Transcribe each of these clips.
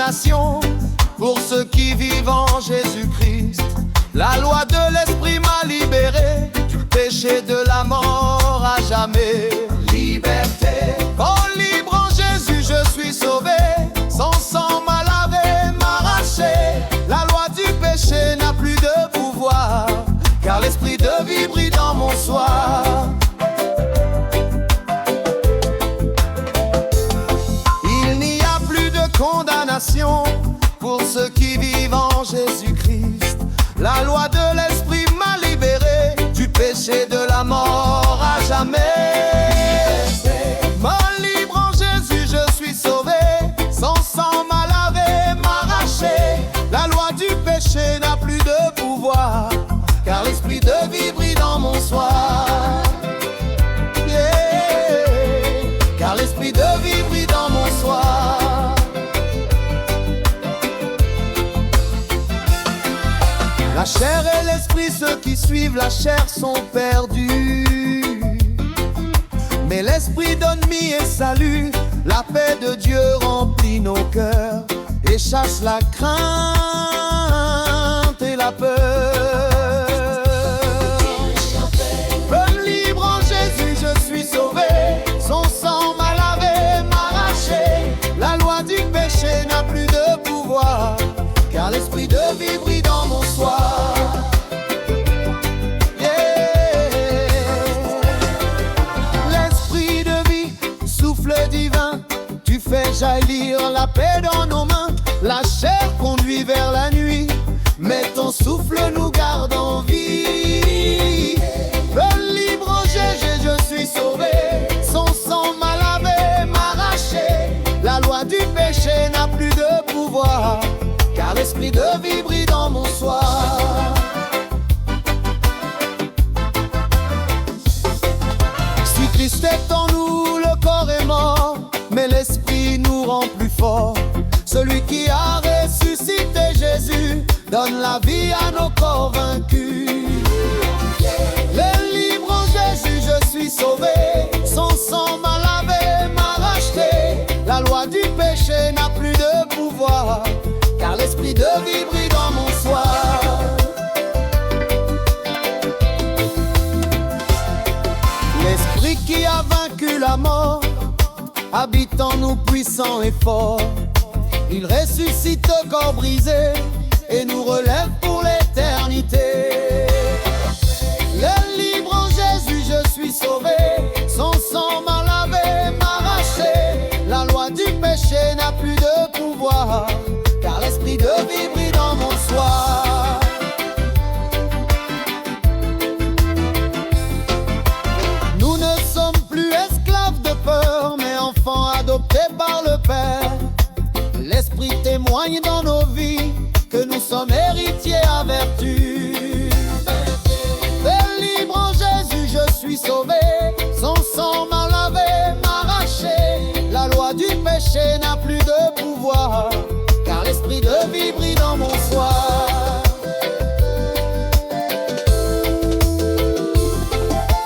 condamnation pour ceux qui vivent en Jésus-Christ. La loi de l'Esprit m'a libéré du péché de la mort à jamais. Liberté. Oh, libre en Jésus, je suis sauvé. Son sang m'a lavé, m'a arraché. La loi du péché n'a plus de pouvoir, car l'Esprit de vie brille dans mon soir. Il n'y a plus de condamnation pour ceux qui vivent en Jésus-Christ. La loi de l'Esprit m'a libéré du péché de la mort à jamais. M'a libre en Jésus, je suis sauvé. Son sang m'a lavé, m'a arraché. La loi du péché n'a plus de pouvoir, car l'Esprit de vie brille dans mon soir. Yeah. Car l'Esprit de vie brille dans mon soir. La chair et l'esprit, ceux qui suivent la chair sont perdus. Mais l'esprit donne vie et salut. La paix de Dieu remplit nos cœurs et chasse la crainte et la peur. Comme libre en Jésus, je suis sauvé. Son sang m'a lavé, m'a arraché. La loi du péché n'a plus de pouvoir, car l'esprit de vie brille dans mon soir. Yeah. L'esprit de vie, souffle divin, tu fais jaillir la paix dans nos mains. La chair conduit vers la nuit, mais ton souffle nous garde en vie. Le libre en Jésus, je suis sauvé. Son sang m'a lavé, m'a arraché. La loi du péché n'a plus de pouvoir, car l'esprit de vie brille dans mon soir. Si Christ est en nous, le corps est mort, mais l'esprit nous rend plus forts. Celui qui a ressuscité Jésus donne la vie à nos corps vaincus. Le libre en Jésus, je suis sauvé. Son sang m'a lavé, m'a racheté. La loi du péché n'a plus de pouvoir, car l'esprit de vie brille dans mon soir. L'esprit qui a vaincu la mort habite en nous puissant et fort. Il ressuscite le corps brisé et nous relève pour l'éternité. Le libre en Jésus, je suis sauvé. Son sang m'a lavé, m'a arraché. La loi du péché n'a plus de pouvoir, car l'esprit de vie brille dans mon soir. Nous ne sommes plus esclaves de peur, mais enfants adoptés par le Père. L'Esprit témoigne dans nos vies que nous sommes héritiers à vertu. Le libre en Jésus, je suis sauvé. Son sang m'a lavé, m'a arraché. La loi du péché n'a plus de pouvoir, car l'esprit de vie brille dans mon soir.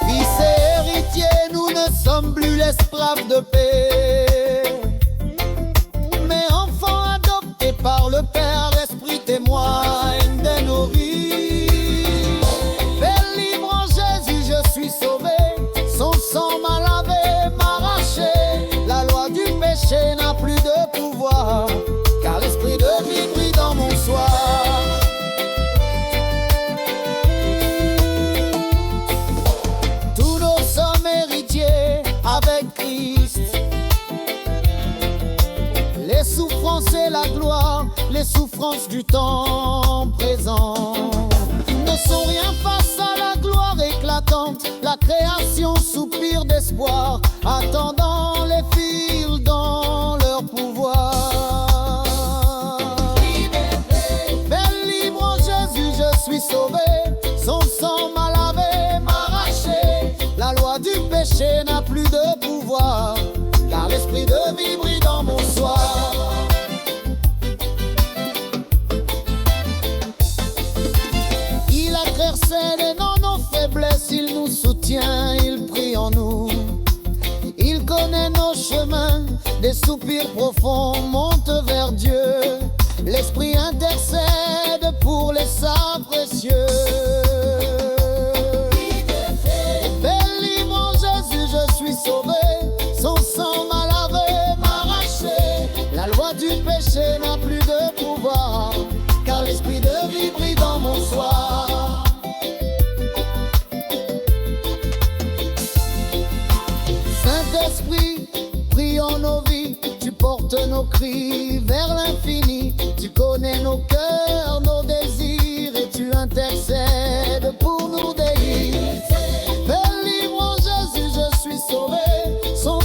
Fils et héritiers, nous ne sommes plus l'esclave de paix, mais enfants adoptés par le Père. L'Esprit témoigne de nos vies. Fait libre en Jésus, je suis sauvé. Son sang m'a lavé, m'a arraché. La loi du péché n'a plus de pouvoir, car l'esprit de vie brille dans mon soir. Tous nos sommes héritiers avec Christ. Les souffrances et la gloire, les souffrances du temps présent ne sont rien face à la gloire éclatante. La création soupire d'espoir, attendant les fils dans leur pouvoir. Belle libre en Jésus, je suis sauvé. Son sang m'a lavé, m'a arraché. La loi du péché n'a plus de pouvoir, car l'esprit de vie brille dans mon soir. Il intercède dans nos faiblesses, il nous soutient, il prie en nous. Il connais nos chemins, des soupirs profonds montent vers Dieu. L'Esprit intercède pour les saints précieux. Délivre en Jésus, je suis sauvé. Son sang m'a lavé, m'a arraché. La loi du péché n'a plus de pouvoir, car l'Esprit de vie brille dans mon soir. Saint-Esprit, prions nos vies. Tu portes nos cris vers l'infini. Tu connais nos cœurs, nos désirs, et tu intercèdes pour nous délirer. Délivre en Jésus, je suis sauvé. Son